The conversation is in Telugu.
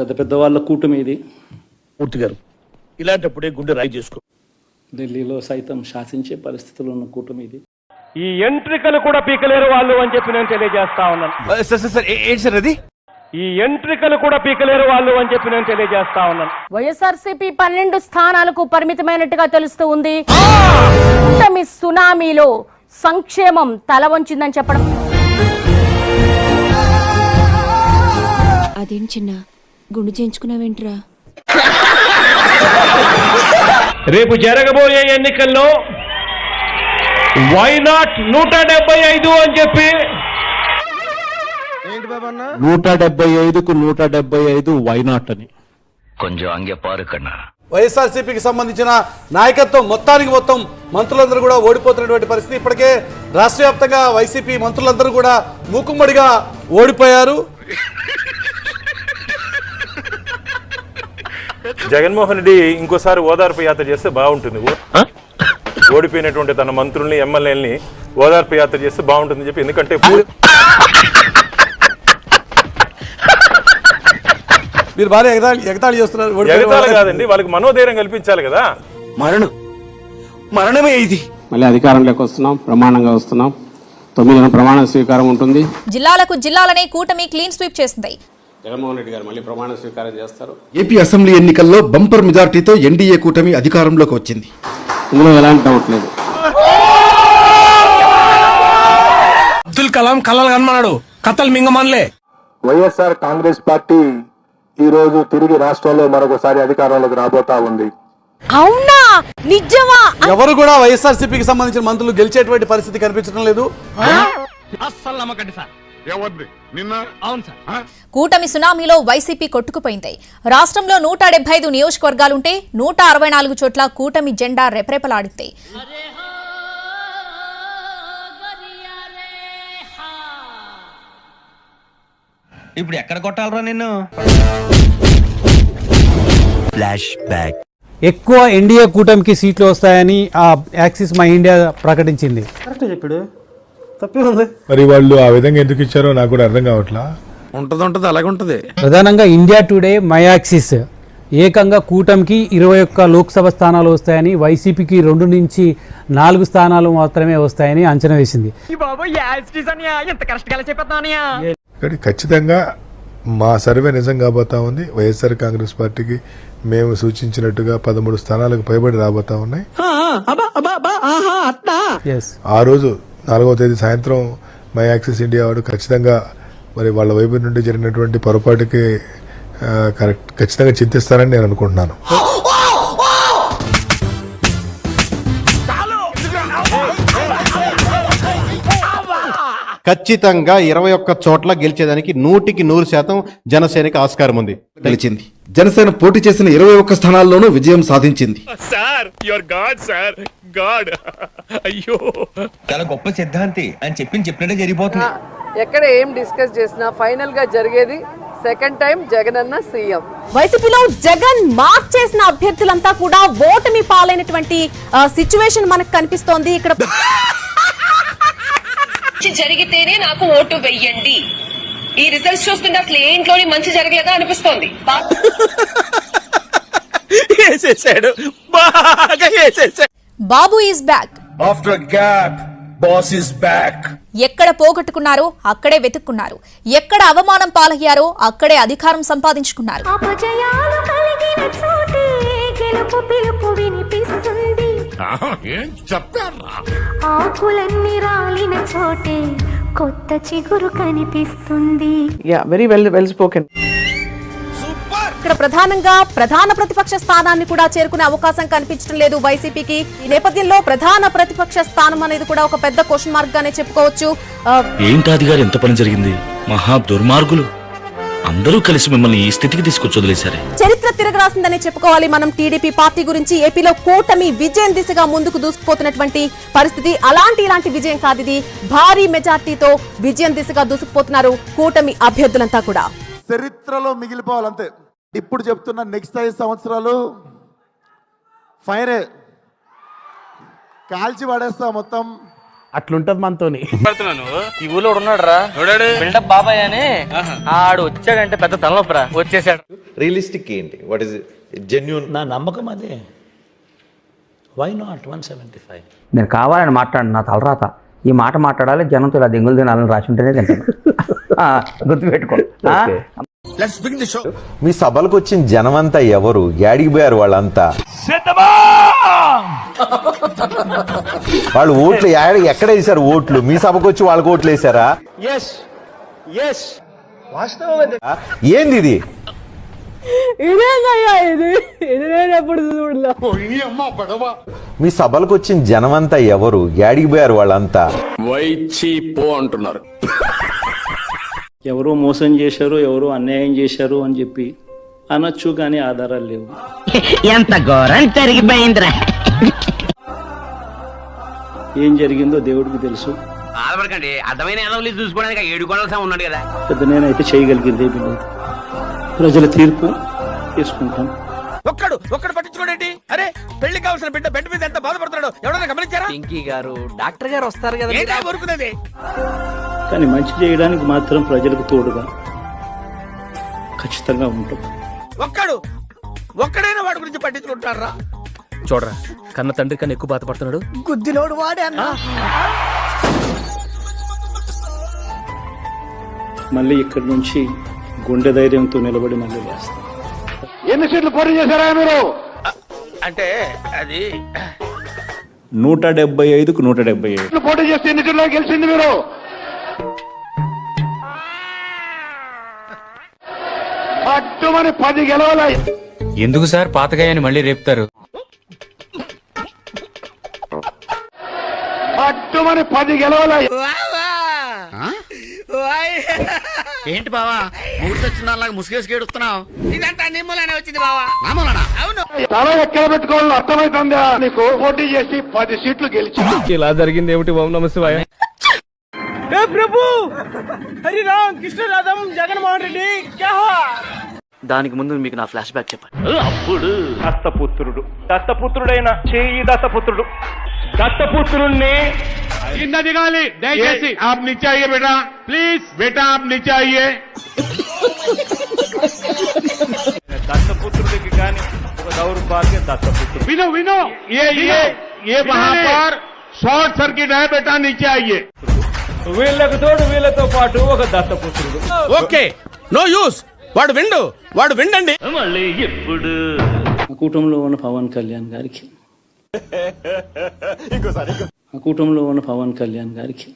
పెద్ద పెద్ద వాళ్ళ కూటమి ఇది. మూర్తి గారు, ఇలాంటప్పుడే గుండె రాయి చేసుకో. ఢిల్లీలో సైతం శాసించే పరిస్థితుల్లో ఉన్న కూటమి ఇది. ఈ ఎంట్రికలు కూడా పీకలేరు వాళ్ళు అని చెప్పి నేను తెలియజేస్తా ఉన్నాను. అది ఈ ఎంట్రికలు కూడా పీకలేరు వాళ్ళు అని చెప్పి నేను తెలియజేస్తా ఉన్నాను. వైఎస్ఆర్సీపీ 12 స్థానాలకు పరిమితమైనట్టుగా తెలుస్తూ ఉంది. కూటమి సునామీలో సంక్షేమం తల వంచిందని చెప్పడం. అదేం చిన్న గుండు చేయించుకున్నావేంట్రా? రేపు జరగబోయే ఎన్నికల్లో వై నాట్ 175 అని చెప్పి 175కు 175 వైనాట్ అని కొంచెం అంగే పారు కన్నా. వైఎస్ఆర్సీపీకి సంబంధించిన నాయకత్వం మొత్తం మంత్రులందరూ కూడా ఓడిపోతున్నటువంటి పరిస్థితి. ఇప్పటికే రాష్ట్ర వ్యాప్తంగా వైసీపీ మంత్రులందరూ కూడా మూకుమ్మడిగా ఓడిపోయారు. జగన్మోహన్ రెడ్డి ఇంకోసారి ఓదార్పు యాత్ర చేస్తే బాగుంటుంది. ఓడిపోయినటువంటి తన మంత్రుల్ని ఎమ్మెల్యేలని ఓదార్పు యాత్ర చేస్తే బాగుంటుందని చెప్పి. ఎందుకంటే మీరు బాగా ఎగతాళి చేస్తున్నారు. ఎగతాళి కాదండి, వాళ్ళకి మనోధైర్యం కల్పించాలి కదా. మరణమే ఇది. మళ్ళీ అధికారంలోకి వస్తున్నాం, ప్రమాణంగా వస్తున్నాం. 9న ప్రమాణ స్వీకారం ఉంటుంది. జిల్లాలనే కూటమి క్లీన్ స్వీప్ చేసింది. జగన్మోహన్ రెడ్డి గారు మళ్ళీ ప్రమాణ స్వీకారం చేస్తారు. ఏపీ అసెంబ్లీ ఎన్నికల్లో బంపర్ మెజార్టీతో ఎన్డీఏ కూటమి అధికారంలోకి వచ్చింది. ఇందులో ఎలాంటి డౌట్ లేదు. అబ్దుల్ కలాం కలలు కనమన్నాడు, కథలు మింగమనలే. వైఎస్ఆర్ కాంగ్రెస్ పార్టీ ఈ రోజు తిరిగి రాష్ట్రంలో మరొకసారి అధికారంలోకి రాబోతా ఉంది. అవునా? నిజమా? ఎవరు కూడా వైఎస్ఆర్సీపీకి సంబంధించిన మంత్రులు గెలిచేటువంటి పరిస్థితి కనిపించడం లేదు. అస్సలు నమ్మకండి సార్. కూటమి సునామీలో వైసీపీ కొట్టుకుపోయింది. రాష్ట్రంలో 175 నియోజకవర్గాలుంటే 164 చోట్ల కూటమి జెండా రెపరెపలాడింది. ఇప్పుడు ఎక్కడ కొట్టాలరా నిన్ను? Flash back. ఎక్కువ ఎన్డీఏ కూటమికి సీట్లు వస్తాయని ఆ యాక్సిస్ మై ఇండియా ప్రకటించింది. కరెక్ట్ చెప్పాడు, తప్పే ఉంది. మరి వాళ్ళు ఆ విధంగా ఎందుకు ఇచ్చారో నాకు కూడా అర్థం కావట్లా. ఉంటది అలాగే ఉంటది. ప్రధానంగా ఇండియా టుడే మై యాక్సిస్ ఏకంగా కూటమికి 21 లోక్సభ స్థానాలు వస్తాయని, వైసీపీకి 2 నుంచి 4 స్థానాలు మాత్రమే వస్తాయని అంచనా వేసింది. కానీ ఖచ్చితంగా మా సర్వే నిజం కాబోతా ఉంది. వైఎస్ఆర్ కాంగ్రెస్ పార్టీకి మేము సూచించినట్టుగా 13 స్థానాలకు పైబడి రాబోతా ఉన్నాయి. ఆ రోజు 4వ తేదీ సాయంత్రం మై యాక్సిస్ ఇండియా వాడు ఖచ్చితంగా మరి వాళ్ళ వైపు నుండి జరిగినటువంటి పొరపాటుకి ఖచ్చితంగా చింతిస్తారని నేను అనుకుంటున్నాను. ఖచ్చితంగా 21 చోట్ల గెలిచేదానికి 100% జనసేనకి ఆస్కారం ఉంది. గెలిచింది. జనసేన పోటీ చేసిన 21 స్థానాల్లోనూ విజయం సాధించింది. Sir your God sir, God. అయ్యో, చాలా గొప్ప సిద్ధాంతి అని చెప్పినట్టే జరిగిపోతుంది. ఎక్కడ ఏం డిస్కస్ చేసినా ఫైనల్ గా జరిగేది సెకండ్ టైం జగన్ అన్న సీఎం. వైసీపీలో జగన్ మార్క్ చేసిన అభ్యర్థులంతా కూడా ఓటమి పాలైనటువంటి సిచ్యువేషన్ మనకు కనిపిస్తోంది. ఇక్కడ జరిగితేనే నాకు ఓటు వెయ్యండి. ఈ రిజల్ట్స్ చూస్తుంటే అసలు ఏ ఇంట్లోని మంచి జరగలేదా అనిపిస్తోంది. Babu is back. After gap boss is back. ఎక్కడ పోగొట్టుకున్నారో అక్కడే వెతుక్కున్నారు. ఎక్కడ అవమానం పాలయ్యారో అక్కడే అధికారం సంపాదించుకున్నారు. ఆకులన్నీ రాలిన చోటే కొత్త చిగురు కనిపిస్తుంది. Very well spoken. ఇక్కడ ప్రధానంగా ప్రధాన ప్రతిపక్ష స్థానాన్ని కూడా చేరుకునే అవకాశం కనిపించడం లేదు వైసీపీకి. ఈ నేపథ్యంలో ప్రధాన ప్రతిపక్ష స్థానం అనేది కూడా ఒక పెద్ద క్వశ్చన్ మార్క్ గానే చెప్పుకోవచ్చు. ఏంటి గారు ఎంత పని జరిగింది? మహా దుర్మార్గులు అందరూ కలిసి మిమ్మల్ని ఈ స్థితికి తీసుకొచ్చి వదిలేశారే. చరిత్ర తిరగరాసిందని చెప్పుకోవాలి మనం టీడీపీ పార్టీ గురించి. ఏపీలో కూటమి విజయం దిశగా ముందుకు దూసుకుపోతున్నటువంటి పరిస్థితి. ఇలాంటి విజయం కాదు ఇది. భారీ మెజార్టీతో విజయం దిశగా దూసుకుపోతున్నారు కూటమి అభ్యర్థులంతా కూడా. చరిత్రలో మిగిలిపోవాలంతే. ఇప్పుడు చెప్తున్న నెక్స్ట్ 5 సంవత్సరాలు ఫైరే కాల్చి పడేస్తా మొత్తం. అట్లుంటది మనతోని. ఈ ఊళ్ళో ఉన్నాడు రా బిల్డప్ బాబాయ్ అని, ఆడు వచ్చాడంటే పెద్ద తలనొప్పరా వచ్చేసాడు. రియలిస్టిక్ ఏంటి, వాట్ ఇస్ జెన్యూన్? నా నమ్మకం అదే. Why not 175? నేను కావాలని మాట్లాడు, నా తలరాత ఈ మాట మాట్లాడాలి, జనంతో ఇలా దెంగులు తినాలని రాసి ఉంటేనే తింటాను. గుర్తుపెట్టుకో. మీ సభలకు వచ్చిన జనమంతా ఎవరు, యాడికి పోయారు వాళ్ళంతా? వాళ్ళు ఓట్లు ఎక్కడ వేసారు? ఓట్లు మీ సభకు వచ్చి వాళ్ళకి ఓట్లు వేసారా? ఏంది ఇది? మీ సభలకు వచ్చిన జనమంతా ఎవరు, యాడికి పోయారు వాళ్ళంతా? వైచీపో అంటున్నారు. ఎవరో మోసం చేశారు, ఎవరో అన్యాయం చేశారు అని చెప్పి అనొచ్చు, కానీ ఆధారాలు లేవు. ఎంత ఘోరం జరిగిపోయిందిరా. ఏం జరిగిందో దేవుడికి తెలుసు. అర్థమైన చూసుకోవడానికి 7 గొడవలు ఉన్నాడు కదా. పెద్ద నేనైతే చేయగలిగింది ఏమీ లేదు. ప్రజల తీర్పు తీసుకుంటాం. ఒక్కడు పట్టించుకోండి. అరే పెళ్లి కావాల్సిన బిడ్డ బెడ్ మీద ఎంత బాధపడుతున్నాడు ఎవరైనా గమనించారా? పింకీ గారు, డాక్టర్ గారు వస్తారు కదా ఊరుకునేది. కానీ మంచి చేయడానికి మాత్రం ప్రజలకు తోడుగా ఖచ్చితంగా ఉంటాం. ఒక్కడైనా వాడి గురించి పట్టించుకుంటారా? చూడరా, కన్న తండ్రి కన్నా ఎక్కువ బాధపడుతున్నాడు. గుద్దిలోడు వాడే అన్న. మళ్ళీ ఇక్కడి నుంచి గుండె ధైర్యంతో నిలబడి మళ్ళీ వేస్తాం. ఎన్ని సీట్లు పోటీ చేశారా మీరు? అంటే అది 175కు 175. పోటీ చేస్తే ఎన్ని సీట్లో గెలిచింది మీరు? పట్టుమని 10 గెలవాల. ఎందుకు సార్ పాతగాయని మళ్ళీ రేపుతారు? పట్టుమని 10 గెలవాల. ఏంటి బావా మూర్తొచ్చిందాలాగా ముసుగేసి ఏడుస్తున్నావు? ఇదంతా నిమ్మలానే వచ్చింది బావా. అవును, తల ఎక్కడ పెట్టుకోవాలని అర్థమవుతుందా నీకు? పోటీ చేసి 10 సీట్లు గెలిచి ఇలా జరిగింది ఏమిటి? ఓం నమః శివాయ. ప్రభు హరిరామ్ కృష్ణరాధం జగన్మోహన్ రెడ్డి. దానికి ముందు మీకు నా ఫ్లాష్ బ్యాక్ చెప్పండి. అప్పుడు దత్తపుత్రుడైన చేయి దత్తపుత్రుడు, దత్తపుత్రుణ్ణి కింద దిగాలి దయచేసి. ఆప్ नीचे आइए बेटा, प्लीज बेटा आप नीचे आइए. దత్తపుత్రుడికి కానీ ఒక దౌర్భాగ్య దత్తపుత్రుడు. विनो विनो ये वहां पर शॉर्ट सर्किट है बेटा, नीचे आइए. వీళ్ళకు తోడు వీళ్ళతో పాటు ఒక దత్తపుత్రుడు. Okay, no use. వాడు విండండి. మళ్ళీ ఎప్పుడు ఆ కూటమిలో ఉన్న పవన్ కళ్యాణ్ గారికి ఆ కూటమిలో ఉన్న పవన్ కళ్యాణ్ గారికి